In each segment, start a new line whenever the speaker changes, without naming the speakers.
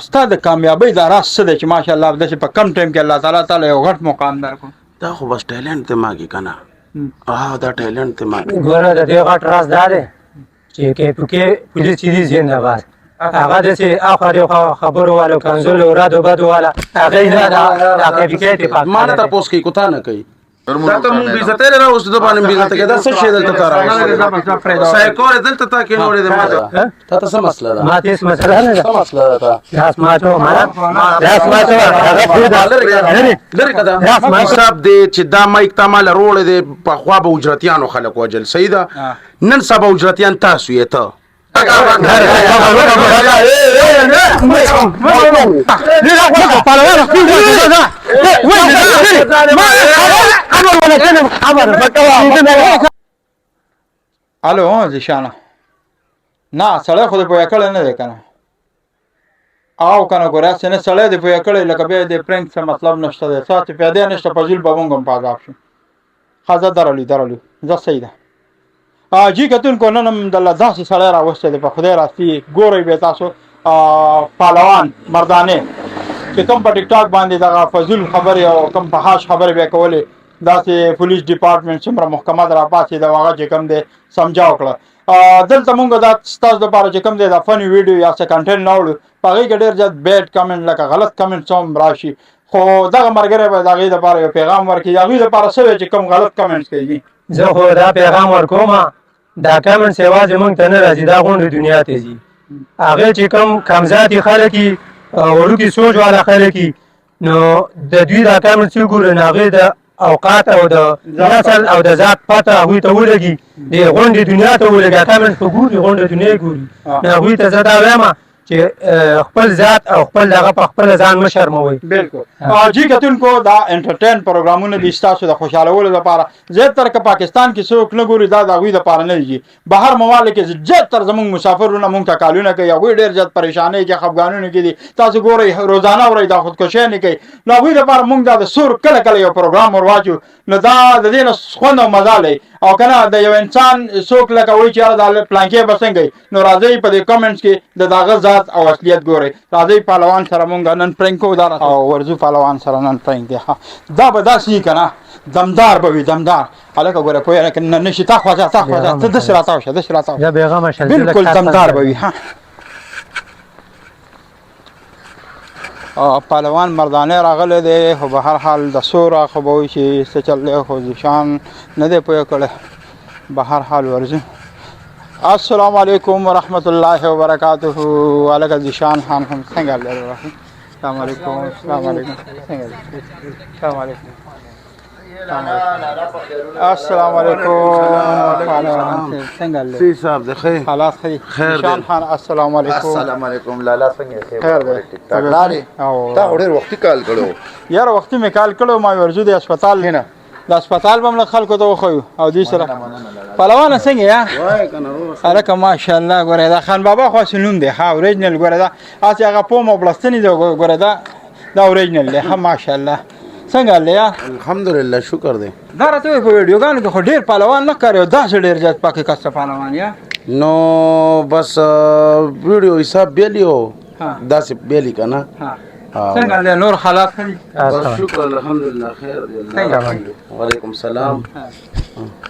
ستا د کامیابۍ دا راز څه دی چې ماشاءالله داسې په کم ټایم کې الله تعالی یو غټ مقام درکړو؟
دا خو بس ټیلنټ ته ماګي که نه دا ټیلنټ ته ماګي.
ګوره د دې غټ راز دا دی چې کې پولیس چې دي زنده‌باد هغه داسې اخوا دېخوا خبرو والا کنزلو رادو بدو والا هغه نه دا کیفیت پاک
ما نه تپوس کوي کوتا نه کوي دا ته مونږ بیزته نه راوستو د باندې بیزته کې دا څه شی دلته تا راوستو سایکور دلته تا کې نوړې ده ما ته څه مسله ده؟
ما ته څه مسله نه ده.
څه مسله ده تا؟
لاس ماچو
لرې که دا حساب دی چې دا مایک تا ماله روړی دی پخوا به اجرتیانو خلک وجل صحیح ده نن سبا اجرتیان تاسو یې ته
الو ذیشانه نه سړی خو دې پوهه کړی نه دی که نه او که نه ګوره هسې نه سړی دې پوهه کړی لکه بیا دې پرنک څه مطلب نشته دی ساتې پیدا نشته په زول به مونږ هم په عذاب شو ښه زه درولي زه صحیح ده جی کتونکو نن هم دله داسې سړی راوستی دی په خدای راستي ګورئ بیا تاسو پهلوان مردانې چې کوم په ټیک ټاک باندې دغه فضول خبرې او کوم فحاش خبرې بیا کولې داسې پولیس ډپارټمنټ څومره محکمه را پاڅېد او هغه چې کوم دی سمجاو کړه دلته مونږ دا ستاسو دپاره چې کوم دی دا فني ویډیو یا څه کنټینټ نه وړو په هغې کې ډېر زیات بیډ کمنټ لکه غلط کمنټ څه هم راشي خو دغه ملګری به د هغې دپاره یو پیغام ورکړي د هغوی دپاره څه وی چې کوم غلط کمنټس کوي
زه خو دا پیغام ورکوم دا کمنټس یوازې موږ ته نه راځي دا غونډې دنیا ته ځي هغې چې کوم کمزاتي خلک وي وړوکي سوچ والا خلک وي نو د دوی دا کمنټس وګورو نو هغې د اوقات او د نسل او د ذات پته هغوی ته ولګي د غونډې دنیا ته ولګي کمنټس په ګوري غونډې دنیا ګوري نو هغوی ته زه دا وایم چې خپل ذات او خپل دغه په خپله ځان مه شرموئ.
بالکل جی کتونکو دا انټرټین پروګرامونه دي ستاسو د خوشحالولو لپاره زیاتره که پاکستان کې څوک نه ګوري دا د هغوی دپاره نه دي بهر ممالک کې زیاتره زموږ مسافرونه مونږ ته کالونه کوي هغوی ډېر زیات پریشانۍ کې خفګانونو کې دي تاسو ګورئ روزانه اورئ دا خودکشۍ نه کوي نو هغوی دپاره مونږ دا د سور کله کله یو پروګرام ورواچو نو دا د دې نه خوند او مزه لري او که نه د یو انسان څوک لکه وایي چې یاره دا پلانکې به څنګه وي نو راځئ په دې کمنټس کې د هغه ذات او اصلیت ګورئ راځئ پهلوان سره مونږ نن پرنک کوو دا او ورځو پهلوان سره نن پرنک دی دا به داسې وي که نه دمدار به وي دمدار هلکه ګوره پوهېږه که نه شي تا خوا ځه ته داسې راتاو شه بالکل دمدار به وي پهلوان مردانې راغلی دی خو به هر حال د سوره خو به وایي چې څه چل دی خو ذیشان نه دی پوهه کړی به هر حال ورځو السلام علیکم ورحمت الله وبرکاته هلکه ذیشان خان هم څنګه لري السلام علیکم السلام علیکم څنګه السلام علیکم السلام علیکم څنګه لري
صاحب د خیر
حالات خیر ذیشان خان السلام علیکم
السلام علیکم لالا څنګه
خیر دی
تا ډېر وختي کال کړو
یاره وختي مې کال کړو ما ورځو د هسپتال نه د هسپتال به هم خلکو ته وښیو او دوی سره پهلوانه څنګه یا هلکه ماشاءالله ګوره دا خان بابا خاص نوم دی ښه اوریجنل ګوره دا هسې هغه پوم او بلستنې دی ګوره دا اوریجنل دی ښه ماشاءالله څنګه هلې یا
الحمدلله شکر دی
دا راته وایي په ویډیوګانو کې خو ډېر پهلوان نه ښکاري او داسې ډېر زیات پکې کسته پهلوان یا
نو بس ویډیو حساب بیلی و داسې بیلی که نه
څنګه هلې نور حالات ښه دي
شکر الحمدلله خیر دی وعلیکم السلام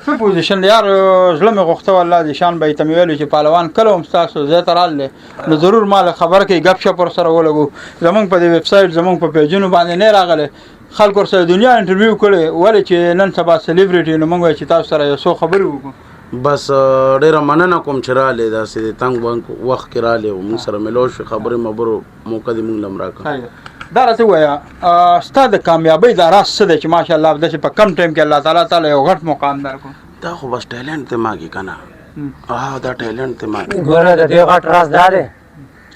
څه پوزیشن دی یار زړه مې غوښته والله ذیشان به یې ته مې ویلو چې پهلوان کله هم ستاسو زه ته راغلی نو ضرور ما له خبر کوي ګپ شپ ورسره ولګو زمونږ په دې ویب سایټ زمونږ په پیجونو باندې نه راغلی خلکو ورسره دنیا انټرویو کړی ولې چې نن سبا سلیبریټي نو موږ وایو چې تاسو سره یو څو خبرې وکړو
بس ډېره مننه کوم چې راغلی داسې د تنګ وخت کې راغلی و موږ سره ملو شو خبرې مبرو موقع دې موږ له هم راکړه
دا راته ووایه ستا د کامیابۍ دا راز څه دی چې ماشاءالله داسې په کم ټایم کې الله تعالی یو غټ مقام درکړو
دا خو بس ټیلنټ ته ماګي که نه دا ټیلنټ ته ماګي
ګوره د دې غټ راز دا دی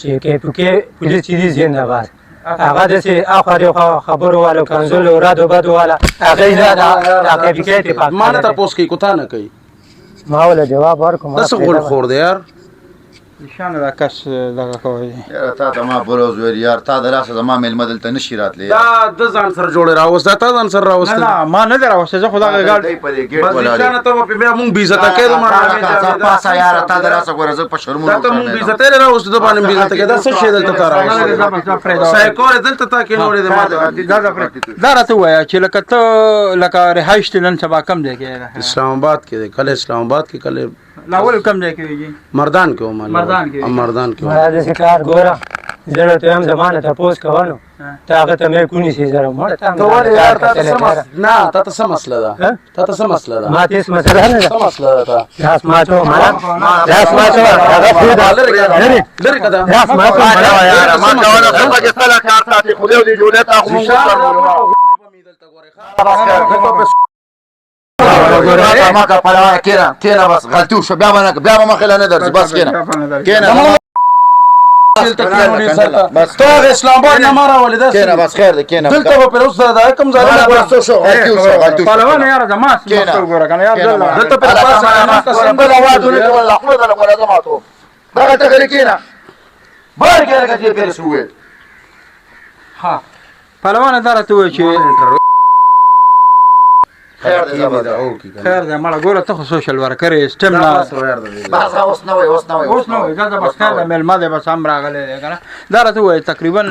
چې کې پولیس چې دي زنده‌باد هغه داسې اخوا دېخوا خبرو والا کنزلو رادو بدو والا هغې نه دا کیفیت پاک
ما نه تپوس کوي کوتا نه کوي
ما وله جواب ورکړم
داسې غول خور دی یار
شانه دا کس دغه کوي
یاره تا ته ما بروز ویل یار تا د لاسه زما میلمه دلته نشي راتلی
دا د ځان سره جوړې راوست دا تا ځان سره راوست
نه ما نه دراوسته زه خدا غاړ
دی په دې ګیټ
بس
ولاړ
نشانه ته په بیا مونږ بیزته کېدو ما
پاسه یاره تا د لاسه ګوره زه په شرمونو
دا ته مونږ بیزته راوست د باندې بیزته کې دا څه شی دلته تا راوست سایکور دلته تا کې نوړې د ما
دا راته وایه چې لکه ته لکه رهایش دې نن سبا کم دی کې
اسلام آباد کې دی کله اسلام آباد کې کله
لاول کم دی کې جی
مردان کې ومه مردان کې
ما دې کار ګوره زړه ته هم زمانه ته پوس کوونو تا هغه ته مې کونی سي زره مړ
ته ولې یار تا ته نه تا ته څه مسله ده تا ته څه مسله ده
ما تیس مسله نه
څه مسله ده
داس ما ته داس ما ته هغه څه
لري کده
داس ما ته
یاره ما ته ولا څه چې کله کار ساتي خو دې جوړه تا خو ما کا پروا کینا بس غلطي وشو بیا ما خلانه نه درځي بس کینا
بس تو اسلام آباد نه مارا ولې
کینا بس خیر ده کینا
دلته په پر اوس دا کوم ځای
نه ورسو شو غلطي
پهلوان یار زما مستو ګوره کنه یار
دلته په پاسه
بل आवाजونه والله خو دا ولا زماتو دا ته غری کینا بار کې راځي پر سوې
ها پهلوان دا راته وایي چې
خیر ده زبر
خیر ده مړه ګوره ته خو سوشل ورکر سټم نه
بس اوس نه وي
دا بس خیر ده مېلمه دی بس هم راغلی دی کنه دا راته وایي تقریبا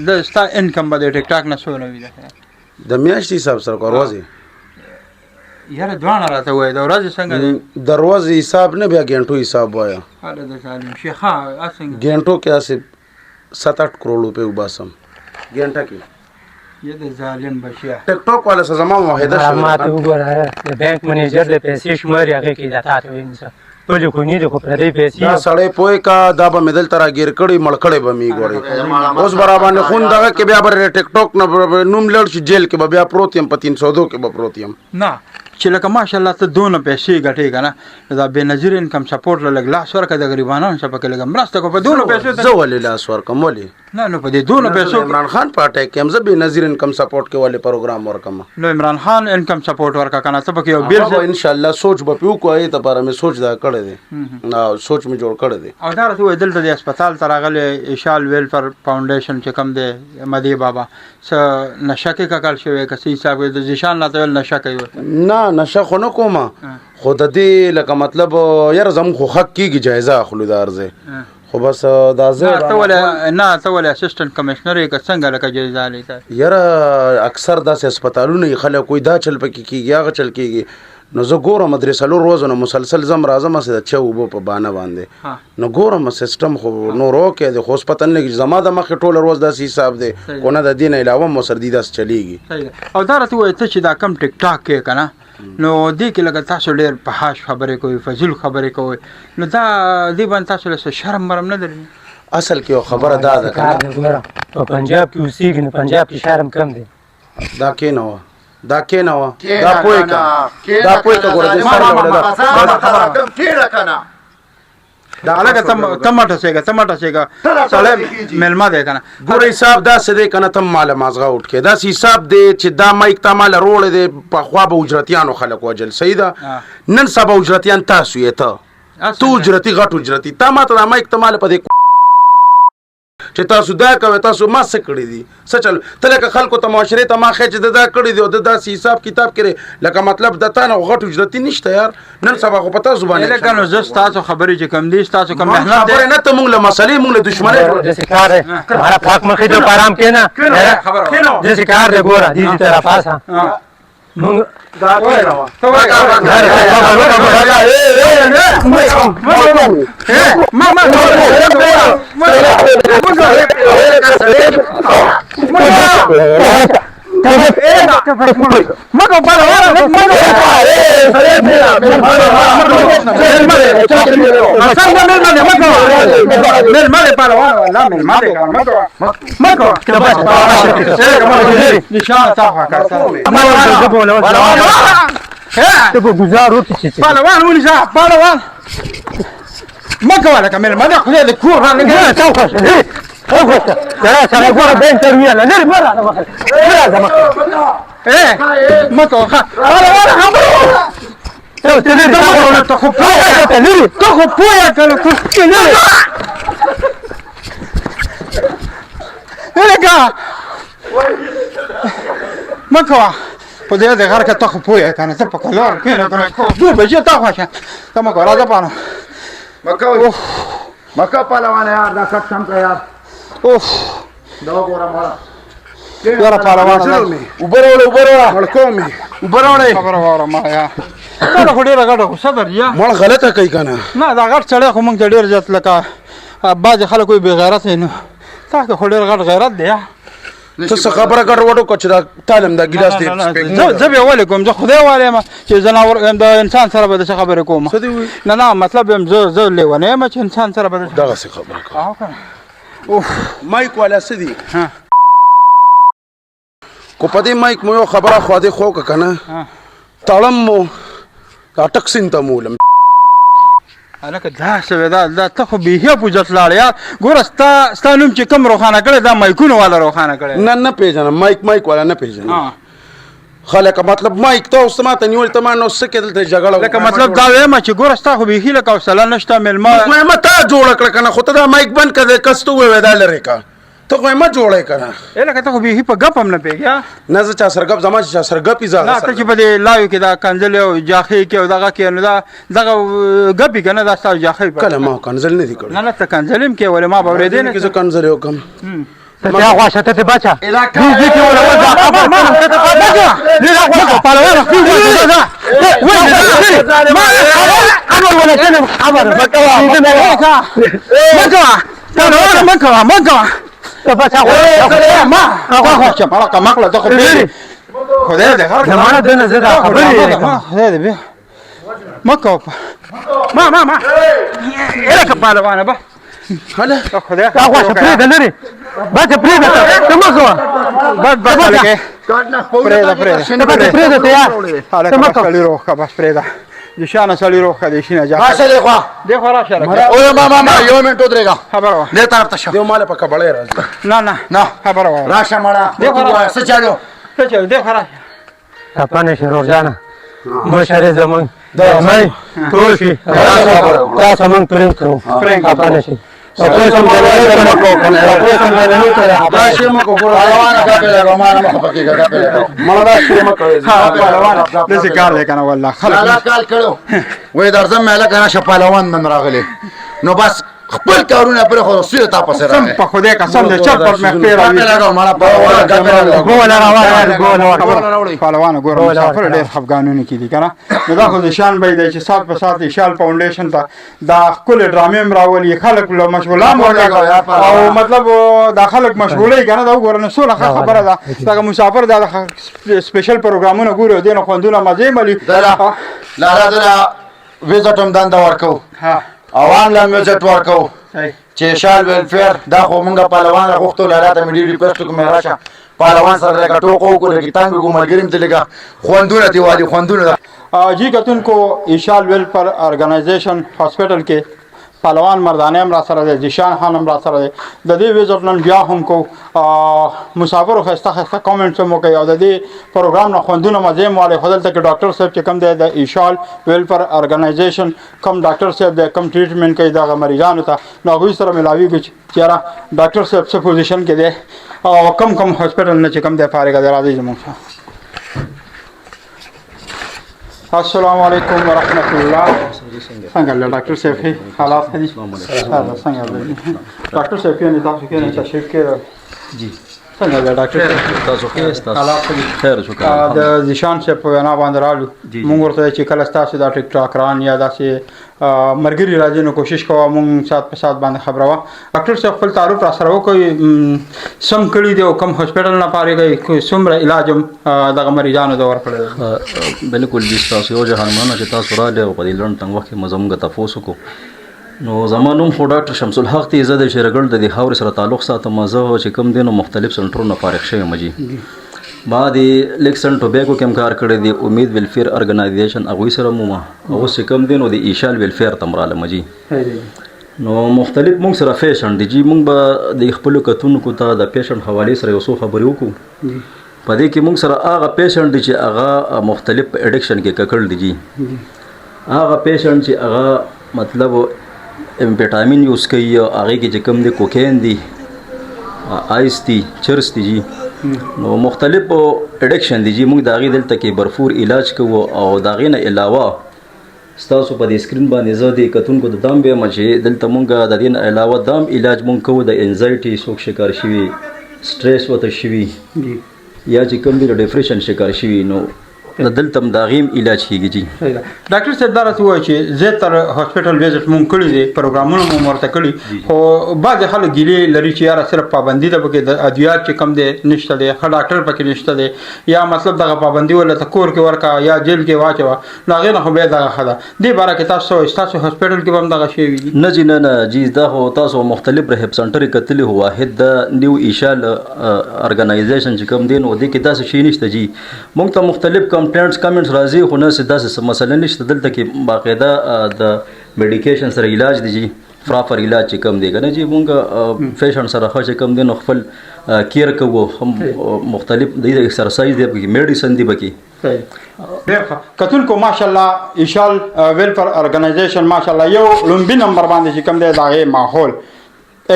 د ستا انکم به د ټیک ټاک نه څونه وي
د میاشتې حساب سره کاروازي
یاره دواړه راته وایي د ورځې څنګه دی
دروازې حساب نه بیا ګنټو حساب وایا
هله د ظالم شیخ ها څنګه
ګنټو کې اسه 7-8 کروڑ روپے وباسم ګنټه کې
یہ د ظالم بشیا
ټیک ټاک والا زما واحده شو
ما ته وګوره د بانک منیجر د پیسې شماري هغه کې دا تاسو وینځه ټول کو نه د خو پردې پیسې
دا سړی پوي کا دا به مدل ترا گیر کړي مړ کړي به می ګوري اوس برابر خون دغه کې بیا بر ټیک ټاک نه نوم لړ شي جیل کې بیا پروتیم په 302 کې به پروتیم
نه چې لکه ماشاءالله ته دونه پیسې ګټې کنه دا به نظیر انکم سپورټ لګ لاس ورکه د غریبانو څخه پکې لګم مرسته کو په دونه پیسې
زه ولې لاس ورکم ولې
نه نو په دې دونه پیسو
عمران خان پټه کې هم زه به نظیر انکم سپورټ کې ولې پروګرام ورکم
نو عمران خان انکم سپورټ ورکا کنه ته پکې یو بیل
ان شاء الله سوچ به پیو کوی ته پر مې سوچ دا کړی دی نو سوچ مې جوړ کړی دی
او دا راته وې دلته د هسپتال ته راغلی اشال ویلفر فاونډیشن چې کوم دی مدی بابا څه نشه کې کاکل شوی کسي حساب د ځشان نه ته نشه کوي
نه نشه خو نه کومه خو د دې لکه مطلب یار زم خو حق کیږي جایزه اخلو دارځه خو بس دا زه
ته ول اسسټنټ کمشنر یک څنګه لکه جایزه لیتا
یار اکثر داسې هسپتالونه خلک کوئی دا چل پکې کیږي هغه چل کیږي نو زه ګورم مدرسه لور روزونه مسلسل زم راځم سه د چوبو په بانه باندې نو ګورم سیستم خو نو روکه د خو پتن لګي زما د مخ ټوله روز داسې حساب دی کو نه د دین علاوه مو سر دي داس چلیږي
او دا راته وای ته چې دا کم ټیک ټاک کې کنه نو دې کې لګا تاسو ډېر په حاش خبرې کوي فضیل خبرې کوي نو دا دې باندې تاسو له شرم مرم نه درني
اصل کې خبره دا ده
کنه په پنجاب کې اوسېږي نو پنجاب کې شرم کم دی
دا کې نو دا پوي کا ګوره دې سره ولا
کم کیړه کنه
دا الګ ټماټو سیګه سلام ملما ده کنه
ګوره حساب دا څه دی کنه تم مال مازغه اٹھ کې دا حساب دی چې دا مایک ته مال روړ دی په خوا به اجرتیانو خلک وجل سیدا نن سبا اجرتیان تاسو یې ته تو اجرتی غټ اجرتی تا ماته دا مایک ته مال په دې چې تاسو دا کوي تاسو ما څه کړی دي څه چل ته لکه خلکو ته معاشره ته ما خېچ دا کړی دی او دا حساب کتاب کړي لکه مطلب د تا نه غټ اجرتی نشته یار نن سبا خو پتا زبانه
لکه نو زه تاسو خبرې چې کم دي تاسو کم محنت
خبره نه ته مونږ له مسلې مونږ له دښمنۍ
د کار هغه پاک مخې ته آرام کېنا د کار د ګوره دې طرف پاسه مونږ
دا کوي نو
ته خو پوهه کنه لکه مه کوه په دې د غر کې ته خو پوهه کنه ته په کلار کښېنه کنه 2 بجې ته خوښه ته مه کوه راځه پانو
مکه پهلوان یار دا کټ سم کړه یار
اوف
دا وګوره مړه
یاره پهلوانه
اوبه راوړه مړکو مې اوبه راوړئ
خبره واوره ما یا دا خو ډېره ګټه غوسه درځي
مړ غلطه کوي که نه
نه دا غټ سړی خو موږ ته ډېر زیات لکه بعضې خلک وایي بې غیرت دی نو تا کې خو ډېر غټ غیرت دی
ته څه خبره ګډوډ وکړه چې دا تعلیم دا ګیلاس دی
زه بیا ولې کوم زه خدای وایم چې زناور یم د انسان سره به داسې خبرې کوم
څه دې وایي
نه مطلب یم زه لیونی یم چې انسان سره به
دغسې خبره کوه
او که نه اوف
مایک والا څه دي
ها
کو په دې مایک مو یو خبره خوا دې خو که که نه تړم مو دا ټکسین ته مو ولم
هلکه دا څه وې دا ته خو بیخي پوجت لاړ یار ګوره ستا نوم چې کوم روښانه کړی دا مایکونو والا روښانه کړی
نه پیژنم مایک والا نه پیژنم خلک مطلب مایک ته اوس ماته نیول ته ما نو څه کې دلته جګړه
لکه مطلب دا وایم چې ګوره ستا خو بیخي لکه حوصله نشته مېلمه
وایم تا جوړه کړه که نه خو ته دا مایک بند کړه کس ته ووایې دا لرې که ته خو مه جوړی که نه
لکه ته خو بیخي په ګپ هم نه پوهېږې
نه زه چا سره ګپ زما چې چا سره ګپي زه
نه ته چې په دې لایو کې دا کنځلې او جاخې کې او دغه کې نو دغه ګپي که نه دا ستا جاخې
کله ما کنځل نه دي کړی
نه ته کنځلې هم کې ولې ما به اورېدې نه
کې زه کنځلې وکړم
ته بیا غواشه ته بچه
خدای دې غر
زمانه دنه زه دا خبرې
خدای دې بیا مه کوه ما لکه پهلوانه به
هله
خدای
دا غواشه پرېږده لرې بچه پرېږده ته مه کوه
بس هلکې
پرېږده ته یار
هلکه بس سړي روغ که بس پرېږده د شانه سړي روغ که د شینه جا
راشه دې خوا
دې خوا راشه لکه
اوه ما یو منټ ودرېږه
خبره وه
دې طرف ته شه
دیو ماله په کبړی راځي
نه خبره وه
راشه مړه څه چالو
څه چل دې خوا راشه
تپنې شي روزانه مشرې زمونږ مې ټول شي تاسو موږ پرېنګ کوو تپنې شي
راشه مکو ګوره روانه ګپې لګو ما نه مخه پکې ګپې لګو
مړه دا شی مه کوئ
داسې کار دی که نه والله
لالا
خلک
کال کړو وې درځم مې لکه راشه پهلوان نن راغلی نو بس خپل کارونه پرې خو سوی تا پسې
قسم په خدای قسم دی چپ پر مې خپې راوي پهلوانه ګوره مسافر ډېر خفګانونه کې دي که نه نو دا خو د شان به دی چې سات په سات ایشال فاونډیشن ته دا ښکلې ډرامې هم راولي خلک له مشغوله او مطلب دا خلک مشغوله که نه دا وګوره نو څومره ښه خبره ده دغه مسافر دا سپیشل پروګرامونه ګوري او دې نه خوندونه مزې ملي
لالا دله ویزټ هم دنده ورکوو عوام له ویزټ ورکوو چې شال ویلفیر دا خو مونږ پهلوان غوښتو لالا ته مې ډېر ریکویسټ وکړو مې راشه پهلوان سره لکه ټوکو وکړو لکه تنګ وکړو ملګري م ته لکه خوندونه دي والي خوندونه جی کتونکو ایشال ویلفیر ارګنایزیشن هاسپټل کې پهلوان مردانه هم را سره دی ذیشان خان هم را سره دی د دې ویزټ نن بیا هم کو مسافرو ښایسته ښایسته کامنټس هم وکړئ او د دې پروګرام نه خوندونه مزې هم والی خو دلته کې ډاکټر صاحب چې کوم دی د ایشال ویلفیر ارګنایزیشن کوم ډاکټر صاحب دی کوم ټریټمنټ کوي دغه مریضانو ته نو هغوی سره ملاویږي چې یاره ډاکټر صاحب څه پوزیشن کې دی او کم هاسپټل نه چې کوم دی فارغه دی راځئ زموږ سره السلام علیکم ورحمۃ اللہ څنګه له ډاکټر صاحب حالات ښه دي څنګه ډاکټر صاحب کې نه تاسو کې نه تشریف کې جی څنګه له ډاکټر صاحب تاسو کې حالات ښه دي خیر شکر د ذیشان صاحب په وینا باندې رالو مونږ ورته چې کله ستاسو دا ټیک ټاکران یا داسې مرګري راځي نو کوشش کوه مونږ سات په سات باندې خبره وه ډاکټر صاحب خپل تعارف را سره وکړئ سم کړي دی او کم هاسپټل نه پارېږئ څومره علاج هم دغه مریضانو ته ورکړی دی
بالکل جی ستاسو یو جهان مننه چې تاسو راغلئ او په دې لنډ تنګ وخت کې مو زموږ تپوس وکړو نو زما نوم خو ډاکټر شمس الحق دی زه د شیرګل د دې خاورې سره تعلق ساتم زه چې کوم دی نو مختلف سنټرونه فارغ شوی یم جی ما د لیکسن ټوبیکو کې هم کار کړی دی امید ویلفیر ارګنایزیشن هغوی سره مو ما هغوس چې کوم دی نو د ایشال ویلفیر ته م رالم جی نو مختلف مونږ سره پیشنټ دی جی مونږ به د خپلو کتونکو ته د پیشنټ حوالې سره یو څو خبرې وکړو په دې کې مونږ سره هغه پیشنټ دی چې هغه مختلف اډکشن کې ککړ دی جی هغه پیشنټ چې هغه مطلب امفیټامین یوز کوي هغې کې چې کوم دی کوکین دی آیس دی چرس دی جی نو مختلف اډکشن دی جی موږ د هغې دلته کې برفور علاج کوو او د هغې نه علاوه ستاسو په دې سکرین باندې زه د کتونکو د دام بیمه چې دلته موږ د دې نه علاوه دام علاج موږ کوو د انزایټي څوک شکار شوي سټریس ورته شوي یا چې کوم دی د ډپریشن شکار شوي نو دلته هم د هغې هم علاج کېږي جی
ډاکټر صاحب دا راته ووایه چې زیاتره هاسپټل ویزټ مونږ کړي دي پروګرامونه مو ورته کړي خو بعضې خلک ګیلې لري چې یاره صرف پابندي ده پکې د ادویات چې کم دی نشته دی ښه ډاکټر پکې نشته دی یا مطلب دغه پابندي ولته کور کې ورکړه یا جیل کې واچوه نو هغې نه خو بیا دغه ښه ده دې باره کې تاسو څه ستاسو هاسپټل کې به هم دغه شی وي
نه جی نه جی دا خو تاسو مختلف ریهب سنټرې کتلي خو واحد د نیو ایشال ارګنایزیشن چې کوم دی نو دې کې داسې شی نشته جی موږ ته مختلف کمنټس راځي خو نه داسې مسله نشته دلته کې باقاعده د میډیکیشن سره علاج دی جی پراپر علاج چې کوم دی که نه جی مونږ پیشنټ سره ښه چې کوم دی نو خپل کیر کوو هم مختلف دی د ایکسرسایز دی پکې میډیسن دی پکې
ډېر ښه کتونکو ماشاءالله ایشال ویلفیر ارګنایزیشن ماشاءالله یو لومبي نمبر باندې چې کوم دی د هغې ماحول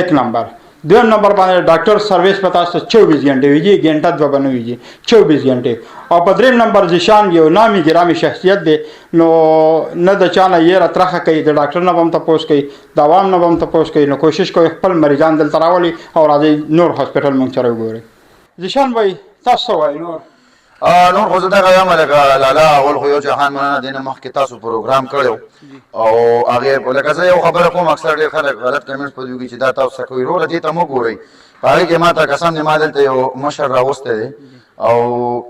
1 نمبر دویم نمبر باندې ډاکټر سروس په تاسو 24 غنټې ویږي غنټه دوه به نه ویږي 24 غنټې او په دریم نمبر ذیشان یو نامي ګرامي شخصیت دی نو نه د چا نه یې راترخه کوي د ډاکټر نه به هم تپوس کوي د عوام نه به هم تپوس کوي نو کوشش کوي خپل مریضان دلته راولي او راځي نور هاسپټل موږ سره وګورئ ذیشان بھائی تاسو څه وایي نور
نور خو زه دغه وایم لکه لالا اول خو یو جهان مننه دی نه مخکې تاسو پروګرام کړی او هغې لکه زه یو خبره کوم اکثر ډېر خلک غلط کمنټس په دوی کې چې دا تاسو څه کوئ وروره دې ته مه ګورئ په هغې کې ما ته قسم دی ما دلته یو مشر راوستی دی او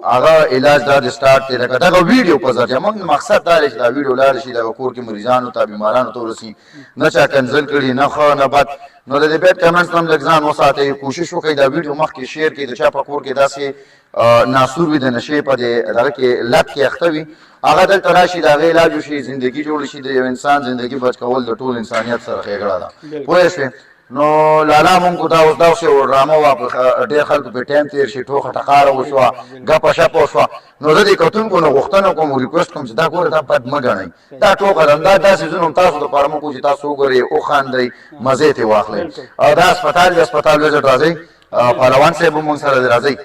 هغه علاج دا د سټارټ دی لکه دغه ویډیو په ذریعه موږ مقصد دا دی چې دا ویډیو لاړ شي دغه کور کې مریضانو ته بیمارانو ته ورسي نه چا کنزل کړي نه ښه نه بد نو د دې بیډ کمنټس هم لږ ځان وساتئ کوشش وکړئ دا ویډیو مخکې شیر کړئ د چا په کور کې داسې ناسور وي د نشې په دې دغه کې لت کې اخته وي هغه دلته راشي د هغې علاج وشي زندګي جوړ شي د یو انسان زندګي بچ کول د ټول انسانیت سره ښېګړه ده پوه شوې نو لالا مونږ ته اوس داسې ډرامه وه ډېر خلکو پې ټایم تېر شي ټوخه ټقاره وشوه ګپه شپه وشوه نو زه دې کتونکو نه غوښتنه کوم ریکویسټ کوم چې دا ګوره دا بد مه ګڼئ دا ټوکه ده دا څیزونه هم تاسو دپاره مه کوو چې تاسو وګورئ وخاندئ مزې ترې واخلئ او دا هسپتال د هسپتال وزټ راځئ پهلوان صاحب هم مونږ سره دی راځئ